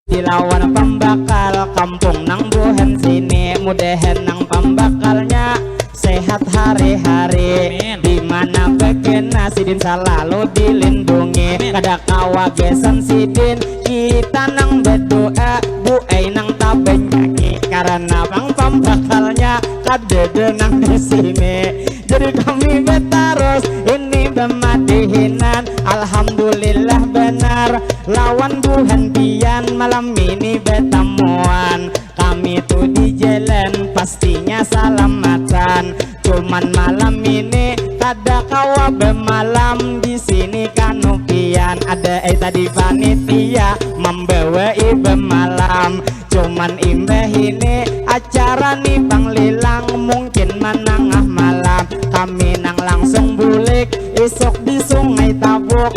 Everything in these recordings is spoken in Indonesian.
dilawan pembakal kampung nang buhen sini mudahan nang pembakalnya sehat hari-hari dimana begena sidin selalu dilindungi kada kawagesan sidin kita nang berdoa buai nang tabenyaki karena bang pembakalnya kadede nang di sini jadi kami betaros ini bemadihinan alhamdulillah benar lawan buhan pian malam ini betamuan kami tuh di jalan pastinya salamatan cuman malam ini kada kawa bemalam di sini kanupian ada tadi panitia membawa ibe malam cuman imbah ini acara nih bang lilang mungkin menangah malam kami nang langsung bulik esok di sungai Tabuk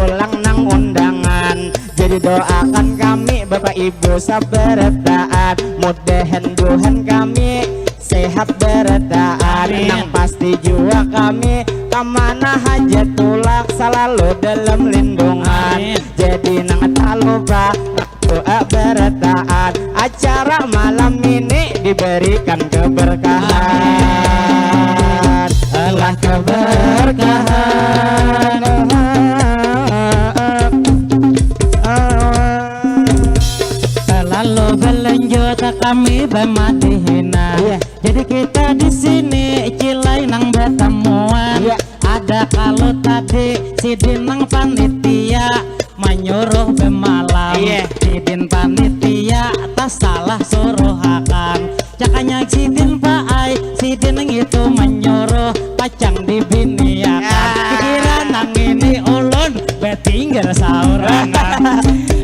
ulang nang undangan jadi doakan kami bapak ibu sabar taat mudahan Tuhan kami sehat bertaat nang pasti jua kami kamana hajat tulak selalu dalam lindungan jadi nang tak lupa doa bertaat acara malam ini diberikan keberkahan Allah keberkahan selalu berlanjut kami bermadihina jadi kita di sini cilai nang bertemuan ada kalau tadi sidin nang panitia menyuruh bemalam sidin panitia tak salah suruhakan cakanya sidin paai sidin itu menyuruh pacang dibiniakan pikiran nang ini ulun betinggal sauran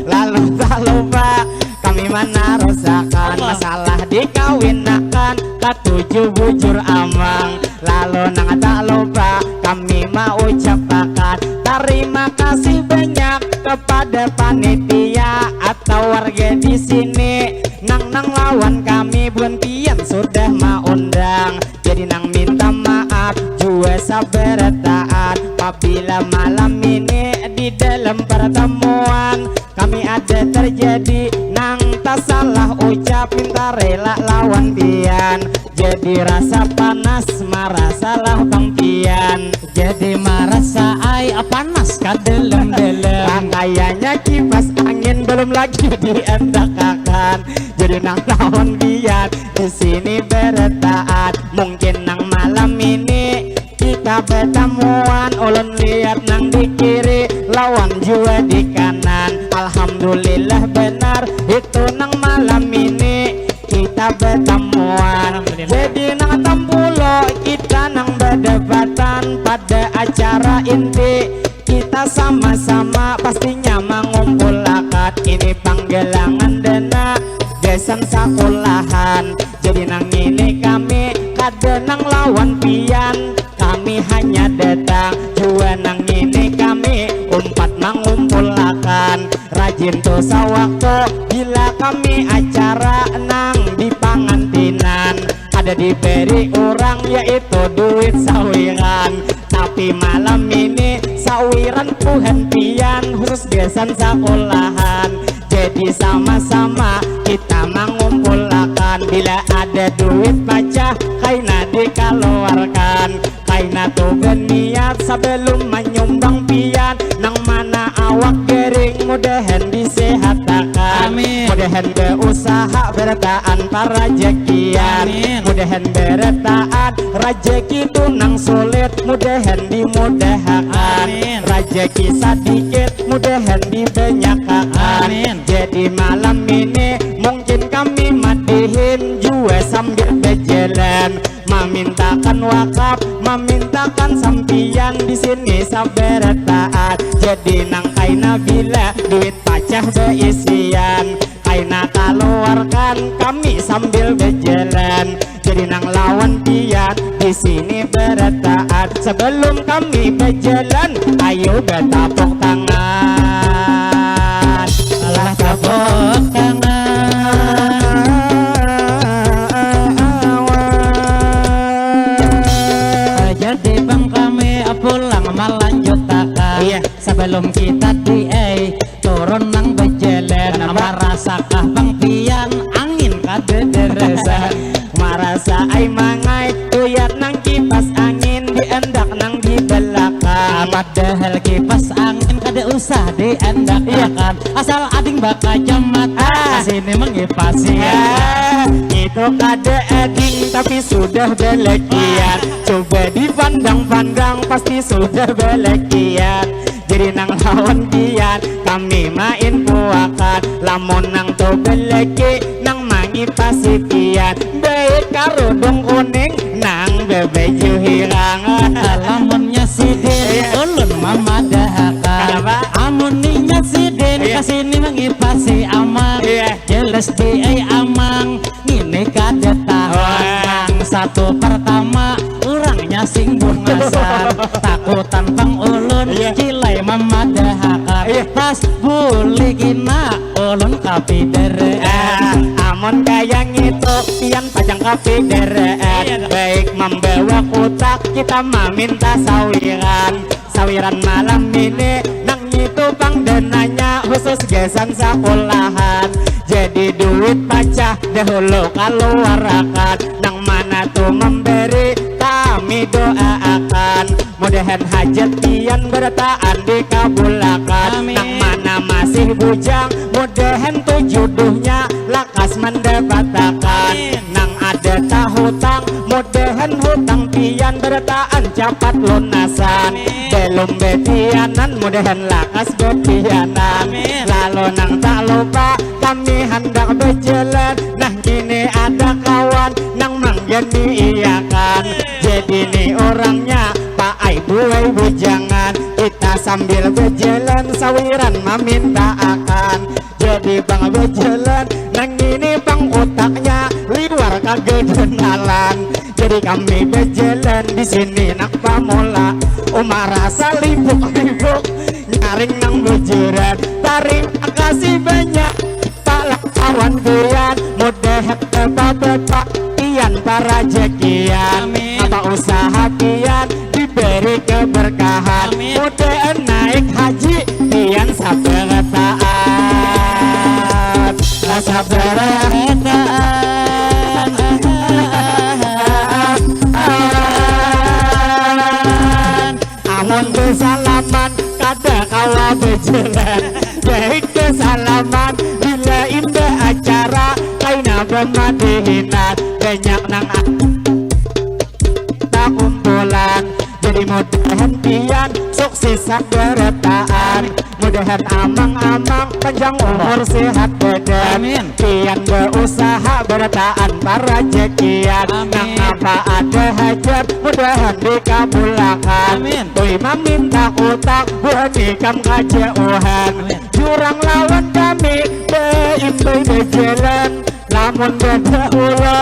lalu tak lupa kami mana rusakan masalah dikawinakan ketujuh bujur amang lalu nang tak lupa kami mau ucapkan terima kasih banyak kepada panitia atau warga di sini nang lawan kami buntian sudah mau undang jadi nang minta maaf jua sabar taat apabila malam ini di dalam pertemuan kami ada terjadi nang tak salah ucap minta rela lawan pian jadi rasa panas marah salah bang pian jadi merasa ai panas kadelem-delem kayaknya kipas angin belum lagi diendakakan jadi nang lawan pian di sini bertaat mungkin nang malam ini kita bertemuan ulun lihat nang di kiri lawan jua di kanan alhamdulillah benar itu nang malam ini kita bertemuan jadi nang tampulo kita nang berdebatan pada acara inti kita sama-sama pastinya mengumpul akad ini panggelangan dana gesan sekolahan jadi nang ini kami kada nang lawan pian kami hanya datang jua nang ini kami umpat mengumpulkan rajin tuh sawaktu bila kami acara nang di pangantinan ada diberi orang yaitu duit sawiran tapi malam ini sawiran Tuhan pian khusus gesan sekolahan jadi sama-sama kita mengumpulkan bila ada duit pacah kaina dikeluarkan kaina tuh berniat sebelum menyumbang pian nang mana awak gering mudahan disehatkan mudahan berusaha bertaan para rezekian mudahan bertaan rezeki itu nang sulit mudahan dimudahkan rezeki sedikit mudahan dibanyakkan jadi malam ini mungkin kami madihin jua sambil berjalan memintakan wakaf memintakan sampian di sini sabar taat jadi nang kaina bila duit pacah beisian kaina keluarkan kami sambil berjalan jadi nang lawan pian di sini bertaat sebelum kami berjalan ayo bertepuk tangan alah tepuk tangan jadi bang kami pulang melanjutkan sebelum kita turun nang berjalan marah marasakah bang pian angin kadederesan marasa ay mangai tuyat nang kipas angin diendak nang di belakang padahal kipas angin kada usah diendak akan asal ading baka jamat sini mengipasi itu kada ading tapi sudah belekian coba dipandang-pandang pasti sudah belekian jadi nang lawan kian kami main puakan lamun nang to beleki nang mangipasi kian baik karo dong kuning nang bebeju hirang lamunnya sidin ulun mama dahakan amuninya sidin kasini mangipasi amang jelas di ay amang ini kada tahan satu pertama orangnya sing bungasan takutan pang ulun kilai mama dahakan tas buli kina ulun kapi dereen amun kayang itu pian pajang kapi dereen baik membawa kotak kita meminta sawiran malam ini nang itu bang dananya khusus gesan sekolahan jadi duit pacah dahulu keluarakan nang mana tuh memberi kami doakan mudahan hajat pian bertaan dikabulakan nang mana masih bujang mudahan tuh jodohnya lakas mendapatkan nang ada hutang mudahan hutang pian bertaan cepat lunasan belum betianan mudahan lakas betianan lalu nang tak lupa kami hendak berjalan nah kini ada kawan nang manggani iyakan jadi nih orangnya Pak Aibu bujangan kita sambil berjalan sawiran meminta akan jadi bang berjalan nang ini bang otaknya liwar kagak kenalan jadi kami berjalan di sini nak pamula Umar rasa libuk-libuk nyaring nang bujuran terima kasih banyak Pak kawan kian mudah bapak kian para jekian apa usaha kian diberi keberkahan mudah naik haji kian sabar taat sabar amun kesalaman kada kawa berjalan baik kesalaman bila indah acara kaina bermadihinan banyak nang tak kumpulan jadi mudahan pian sukses keretaan mudahan amang-amang panjang umur sehat badan pian berusaha bertaan para jekian nang apa ada hajat mudahan dikabulakan tuh meminta utak buanikam kajauhan jurang lawan kami beimbai berjalan lamun berdahulu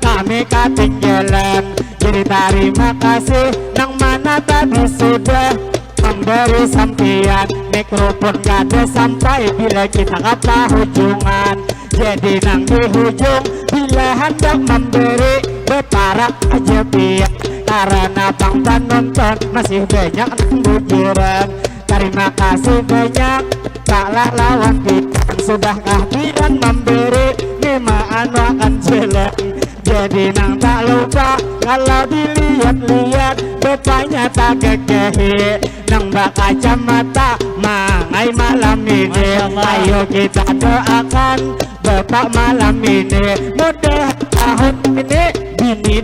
kami ketinggalan jadi terima kasih nang mana tadi sudah memberi sampian mikrofon kada sampai bila kita kata hujungan jadi nang di hujung bila hendak memberi beparak aja pian karena bang penonton masih banyak nang bujuran terima kasih banyak taklah lawan kita sudahkah pian memberi nimaan akan jalan jadi nang tak lupa kalau dilihat-lihat bapaknya tak gegehi nang bak kacamata mangai malam ini ayo kita doakan bapak malam ini mudah tahun ini bini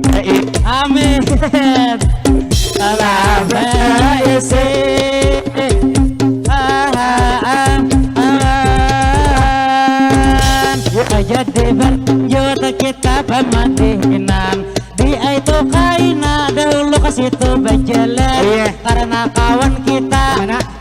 baik amin salam isi jadi berjut kita pemadihinan di itu kaina dahulu ke situ berjalan karena kawan kita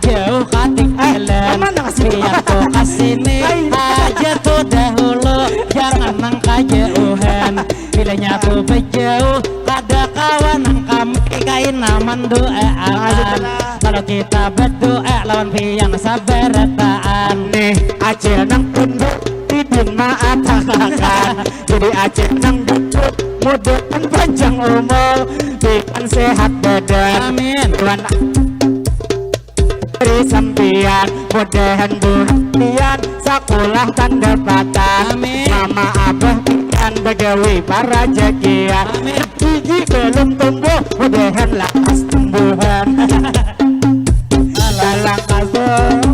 jauh ketinggalan biar tuh kesini aja tuh dahulu jangan nang kejauhan bilanya tuh berjauh ada kawan nang kami kaina mendoakan kalau kita berdoa lawan piang sabar taan nih acil nang tunduk tidin maatakan jadi acil nang duduk mudahan panjang umur bikin sehat badan amin Tuhan beri sampian mudahan durian sakulah pendapatan. Mama abah pian begawi para jakian. Biji belum tumbuh mudahan lakas tumbuhan. Lalang kasem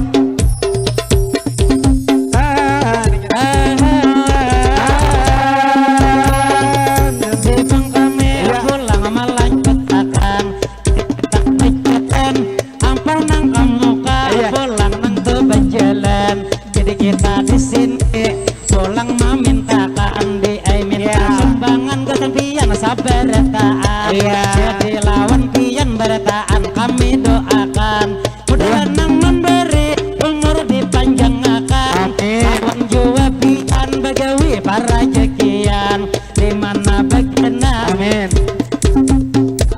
kita di sini pulang memintakan di minta sumbangan kesempian saberetaan. Jadi lawan pian beretaan kami doakan mudah nang memberi umur dipanjangkan. Lawan jua pian begawi para jekian di mana begena. Amin.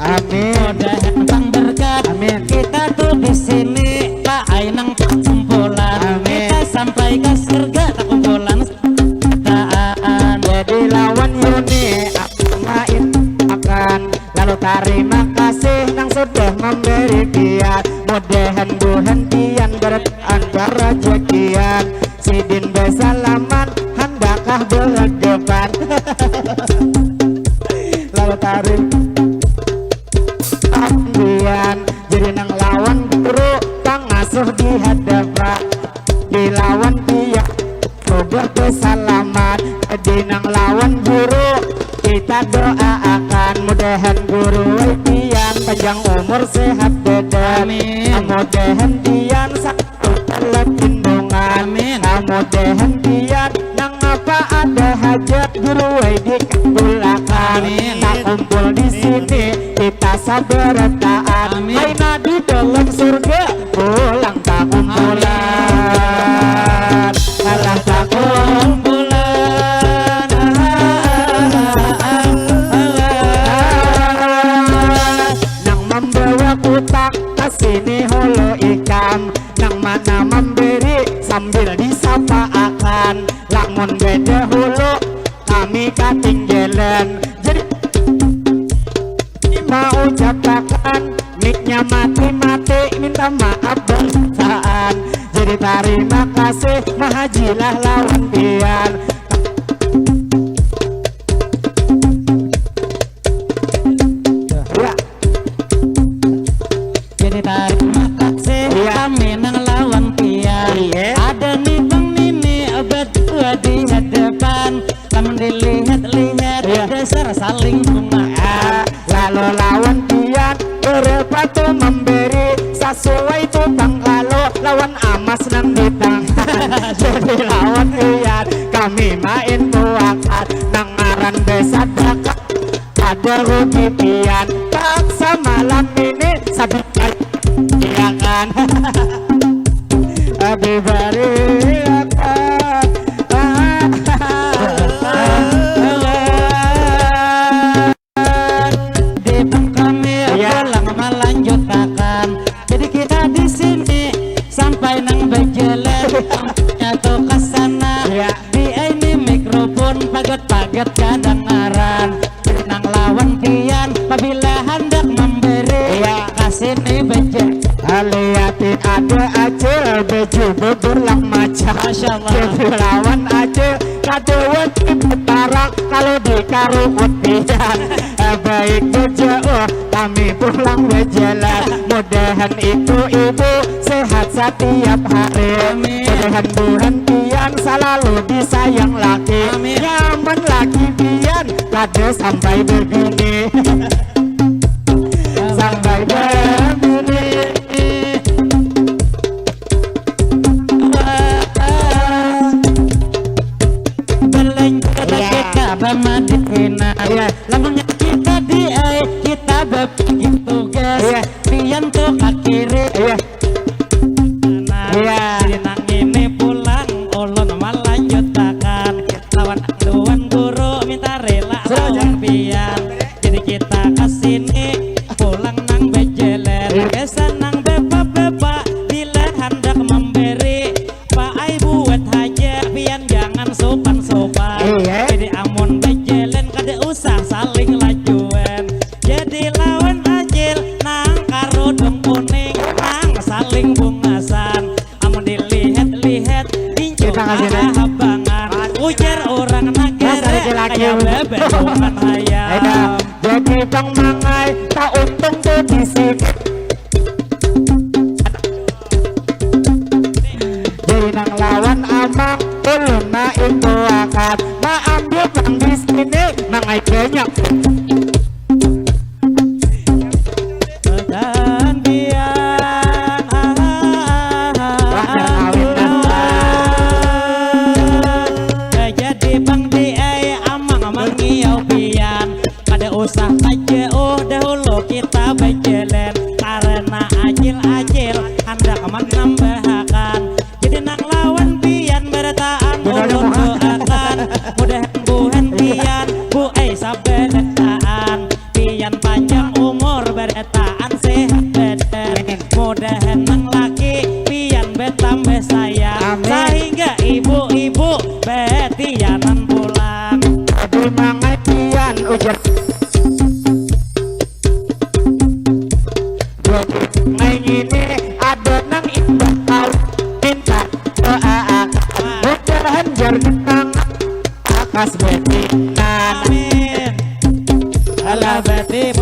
Amin. Mudah bang berkat. Amin. Kita tuh di sini Pak Ainang kumpulan. Sampai ke surga tak kumpulan setaan. Jadi lawan Yuni aku main akan. Lalu terima kasih nang sudah memberi kiat. Mudahan buhentian bertaan berajakian. Sidin besalaman handakah berdepan. Lalu terima jadi nang lawan guru pangasuh di hadapan. Dilawan dia coba kesalamat di nang lawan guru kita doakan mudahan guru pian panjang umur sehat badan. Mudahan pian satu lindungan. Mudahan pian nang apa ada hajat guru dikabulkan. Tak kumpul di sini kita sabar taat. Aina di dalam surga pulang tak kumpulan. Alah tak kumpulan. Nang membawa kutak kesini holo ikam. Nang mana memberi sambil disapa akan. Lamun beda hulu kami ketinggalan. Jadi mau ucapkan miknya mati-mati minta maaf bersaan. Jadi terima kasih mahajilah lawan pian. Ya. Jadi terima kasih kami nang lawan pian. Ada nih bang Nini berdua di hadapan. Namun dilihat-lihat dasar saling bunga. Lalu lawan pian berpatu memberi sesuai tukang. Lalu lawan amas nang ditang. Jadi lawan pian kami main tuakan. Nang ngaran desa dekat ada rugi pian. Paksa malam ini sabit iya kan. Everybody jadi kita di sini sampai nang berjalan atau kesana. Di ini mikrofon paget-paget kedengaran. Nang lawan pian apabila hendak memberi kasih nih beje. Liatin ada acil baju beberlang macam. Jadi lawan acil kado wajib betarang kalau dikarut pian. Baik berjauh kami pulang berjalan. Mudahan itu ibu sehat setiap hari. Mudahan buhentian selalu disayang laki. Nyaman laki pian kado sampai begini. Sampai begini. Beleng kita bermadina. Lamanya kita di kita begitu tugas. Pian tuh kiri. Nang ini pulang ulun melanjutkan. Lawan tuan guru minta rela lawan pian. Jadi kita kesini pulang nang bejelen. Kesan nang bepa-bepa bila hendak memberi. Pak ai buat haja pian jangan sopan-sopan. Jadi amun bejelen kada usah saling lajuan. Jadi lawan aja abangan ujar orang negara kayak bebek bukan hayam. Jadi bang mangai tak untung tuh di sini. Jadi nang lawan amang ulun na itu akan ma ambil bang di sini mangai banyak. Usah aja dahulu kita berjalan karena ajil-ajil hendak menambahkan jadi nang lawan pian bertaan ulun doakan mudah buhen pian bu sabetaan pian panjang umur bertaan sehat badan mudahan nang laki pian betambah sayang sehingga ibu-ibu betianan pulang aduh mangai pian ujar ini ada nang indah kau minta doa mudahan jernang akas betinan amin ala betim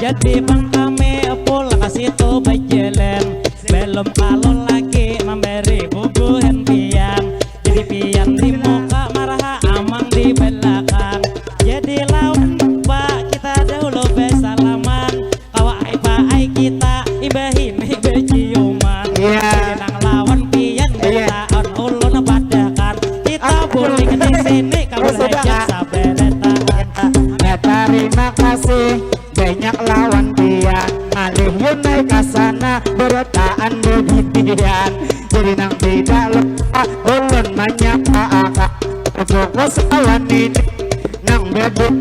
jadi bang kami pulang situ berjalan belum kalau lagi memberi bubuhan pian jadi pian di muka marah amang di belakang jadi lawan pak kita dahulu bersalaman kawai paai kita ibahin berciuman jadi nang lawan pian bertaan ulun padakan kita boleh di sini kamu hajat saberetan. Terima kasih banyak lawan pian alih yunai kasana bertaan begian jadi nang tidak lupa ulun banyak akak fokus lawan ini nang bebek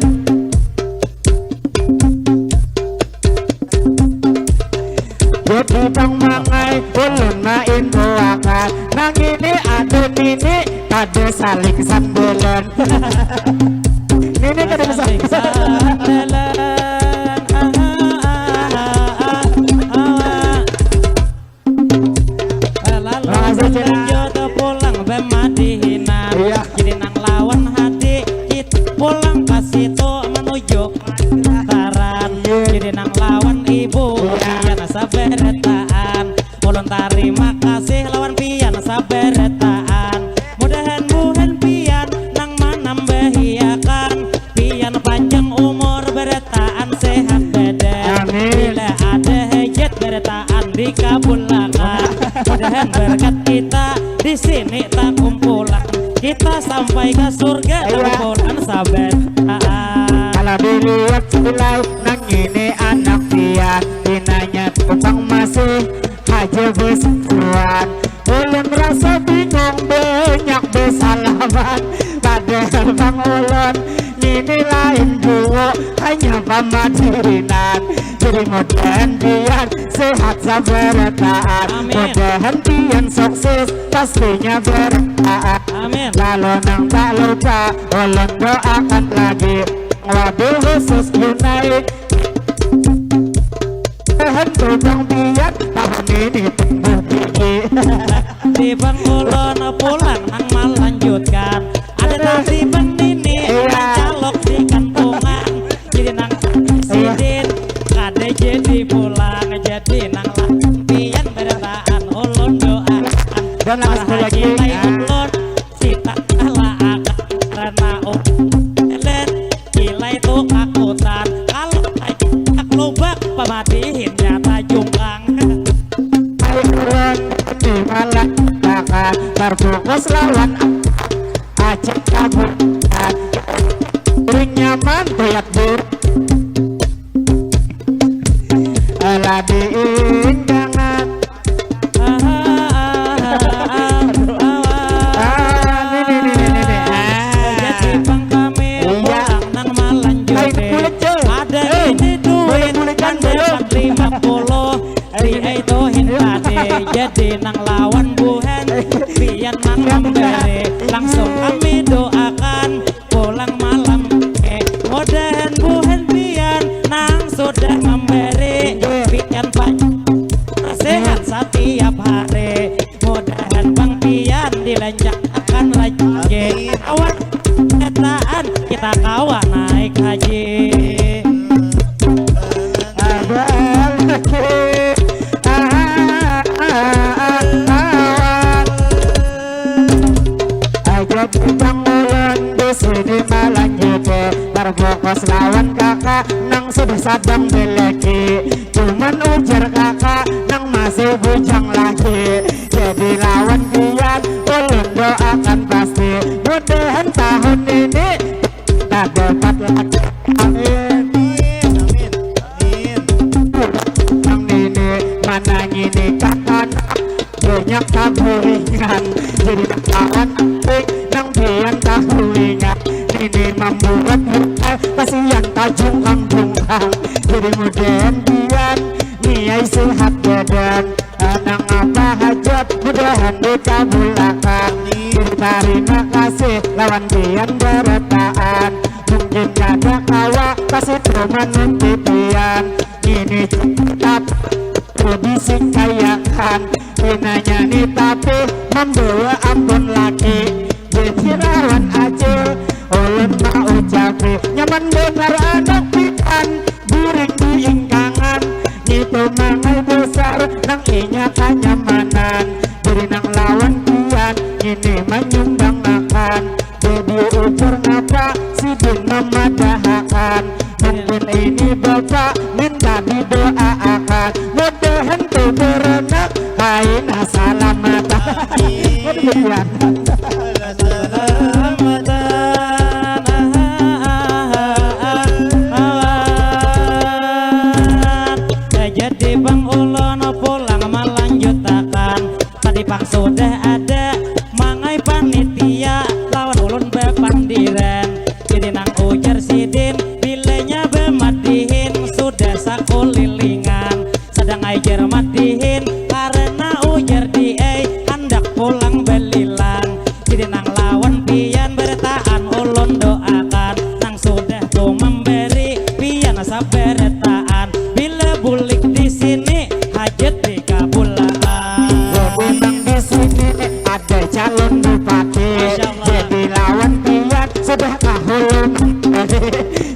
jadi bang mangai ulun main doakan nang ini ada saling sambelan ini kada saling sambelan jodoh pulang bemadihinan jadi nang lawan hati kita pulang pas itu menuju taran jadi nang lawan ibu pian saberetaan ulun terima kasih lawan pian saberetaan mudahan buhen pian nang menambahiakan pian panjang umur beretaan sehat badan bila ada hajat beretaan dikabulkan mudahan berkat kita di sini tak kumpulan kita sampai ke surga kumpulan sabar kalau dilihat mulai nang ini anak pian dinanya tukang masih aja besuan ulun rasa bingung banyak besalaman padahal bang ulun ini lain dua hanya pamadinan jadi mudahan pian sehat saberetaan mudahan pian sukses pastinya bertaat amin lalu nang tak lupa ulun doakan lagi wabil khusus United hentu bang pian tahun ini tumbuh tinggi di bang ulun pulang nang melanjutkan ada tadi bang nini calok di kantongan jadi nang sidin kade jadi pulang jadi nang pian bertaan ulun doakan dan langsung lagi ulun sita kalah akan karena ulun kilai itu kakutan kalau tak lubak pamadihin nyata jungkang ulun di malah bakal terfokus lawan aceh kabutan ring nyaman toyak bir ala diindangan jadi bang kami pulang nang melanjutkan ada ini duit kandesan 50 itu hindade jadi nang lawan buhen pian nang memberi langsung kami doakan pulang malam mudahan buhen pian nang sudah memberi pian panjang sehat setiap hari, mudahan Bang Pian dilancarkan rezeki, awan ketaan kita kawan naik haji. Sini melanjuti berfokus lawan kakak nang sudah sadang beleki, cuman ujar kakak nang masih bujang lagi. Jadi lawan Pian ulun doakan pasti, mudahan tahun ini tak dapat lagi. Amin amin amin. Nang ini mana ini kakak banyak taburingan, jadi lawan nang Pian taburingan ini membuat kasihan tajungkang-jungkang. Jadi mudahan Pian niai sehat badan, nang apa hajat mudahan dikabulkan. Terima kasih lawan Pian beretaan, mungkin ada kawa kasih teman nanti Pian ini tetap lebih singkayakan. Pinanya nih tapi membawa ampun lagi, jadi lawan aja ulun mau ucapi nyaman benar anak Pian guring diingkangan itu mangai besar nang inya kenyamanan. Jadi nang lawan Pian ini menyumbang makan, jadi ukur ngapa si din memadahakan. Mungkin ini bapak minta didoakan, mudahan tuh berenak kain salamatan. Jadi Bang Ulun pulang melanjutkan, tadi Bang sudah ada mangai panitia lawan ulun bepandiran. Jadi nang ujar sidin bilenya bemadihin sudah sakulilingan, sedang ajar madihin karena ujar dia hendak pulang belilang. Jadi nang lawan Pian bertahan ulun doakan, nang sudah tuh memberi Pian sabertaan, bila bulik di sini hajat dikabulkan. Nang di sini ada calon bupati, jadi lawan Pian sudah kahulun.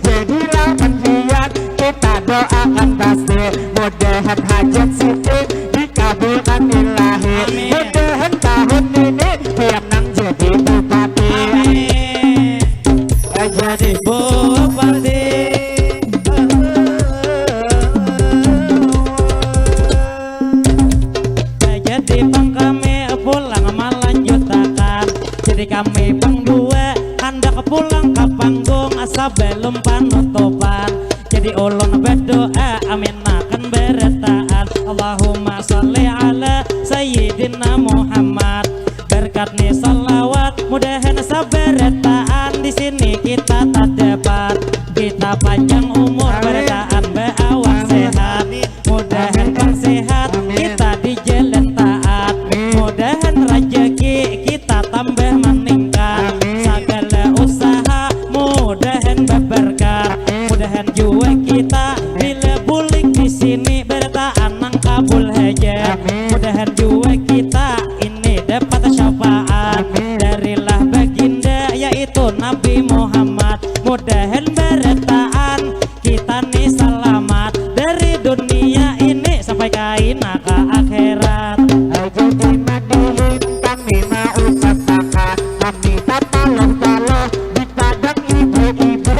Jadi lawan Pian kita doakan pasti, mudahan hajat siti dikabulkan ilahi. Mudahan tahun ini Pian nang jadi bupati. Jadi bupati. Jadi Bang kami pulang melanjutkan, jadi kami Bang dua hendak pulang ke panggung sebelum penutupan. Jadi ulun berdoa amin akan beretaan, Allahumma sholli ala sayyidina Muhammad. Berkat nih salawat mudahan saberetaan di sini kita tak dapat, kita panjang umur beretaan beawak sehat, mudahan Bang sehat kita di jalan taat, mudahan rezeki kita tambah meningkat, segala usaha mudahan berberkat, mudahan juga kita bila bulik di sini bertahan nang kabul hajat, mudahan juga kita ini dapat syafaat darilah baginda yaitu Nabi Muhammad, mudahan bertahan kita nih selamat dari dunia ini sampai kain ke akhirat. Jadi madihin kami mau ucapkan, kami tak taloh-taloh di padang ibu-ibu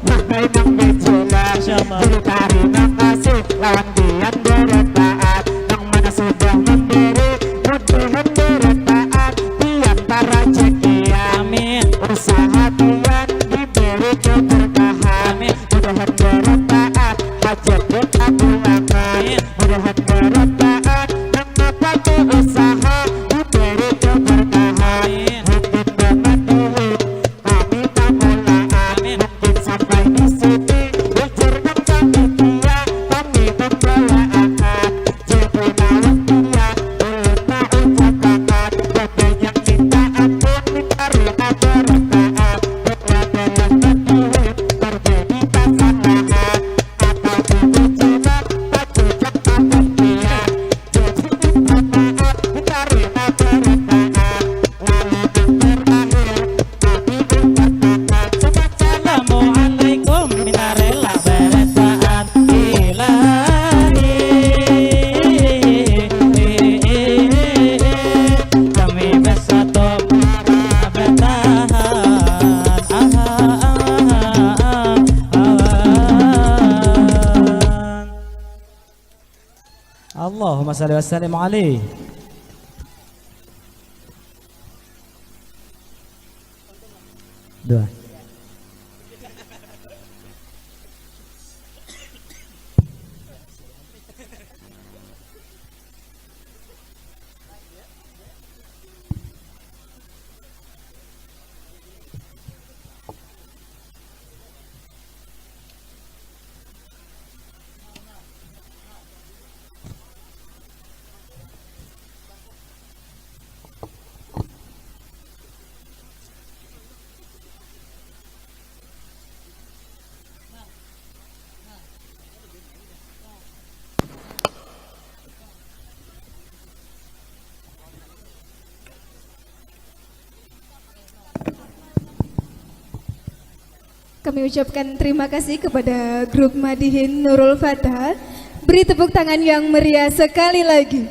makai nang bejelas. Jadi terima kasih lawan Pian beretaan, nang mana sudah memberi mudahan beretaan Pian para cekian. Amin. Usaha Pian diberi keberkahan, mudahan beretaan hajat dikabulkan, mudahan beretaan nang apa tuh usaha diberi keberkahan. Hidup bermadihin kami tak mulaan, mungkin sampai di sini ujar nang kami Pian kami membawa akan. Jadi lawan Pian ulun mau ucapkan, banyak minta ampun minta rela beretaan, berada yang madihin terjadi kesalahan atau kebujukan tak cocok Allahumma shalli wa sallim alaihi. Dua. Kami ucapkan terima kasih kepada grup Madihin Nurul Fatah. Beri tepuk tangan yang meriah sekali lagi.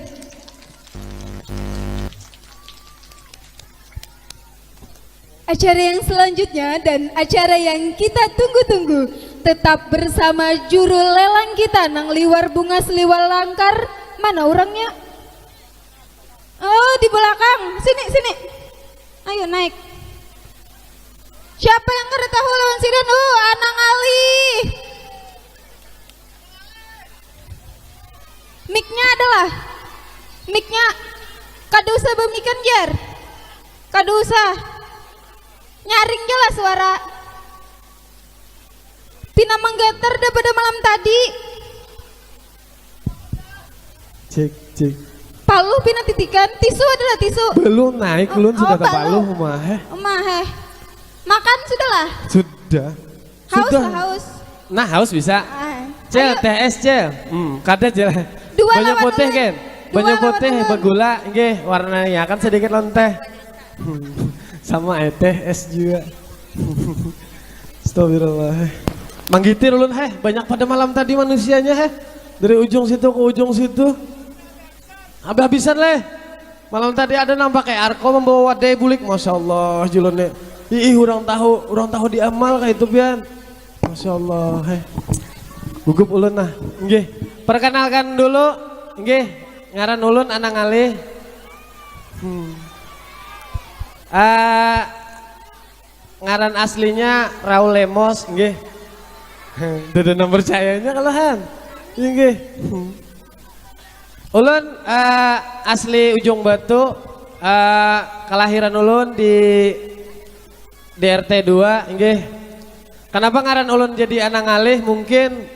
Acara yang selanjutnya dan acara yang kita tunggu-tunggu tetap bersama juru lelang kita nang liwar bunga seliwal langkar. Mana orangnya? Oh, di belakang. Sini, sini. Ayo naik. Siapa yang ngerti tahu lawan sidan? Anang Ali. Mic-nya adalah mic-nya kada usah bemikan jar. Kada usah. Nyaring jelas suara. Tina menggetar daripada malam tadi. Cek, cek. Palu pina titikan, tisu adalah tisu. Belum naik, belum sudah palu. palu, Mah. Makan sudahlah. Sudah. Haus Sudah. lah, haus. Nah, haus bisa. Ayo. Cel, TS cel. Kada aja lah. Dua Banyak lawan putih ulun. kan? Dua Banyak lawan putih, ulun. bergula, nggih, warnanya kan sedikit lonteh. Sama teh es juga. Astagfirullah. Manggitir ulun banyak pada malam tadi manusianya dari ujung situ ke ujung situ. Habis-habisan Malam tadi ada nampak kayak Arko membawa wadai bulik, masya Allah julunnya. Ih, orang tahu diamal kayak itu pian. Masya Allah. Gugup ulun nah. Nggih. Perkenalkan dulu, nggih. Ngaran ulun Anang Ali. Ngaran aslinya Raul Lemos, nggih. Dede nomor percayanya kalahan. Nggih. Ulun asli Ujung Batu, kelahiran ulun di RT 2, nggih. Kenapa ngaran ulun jadi Anang Alih? Mungkin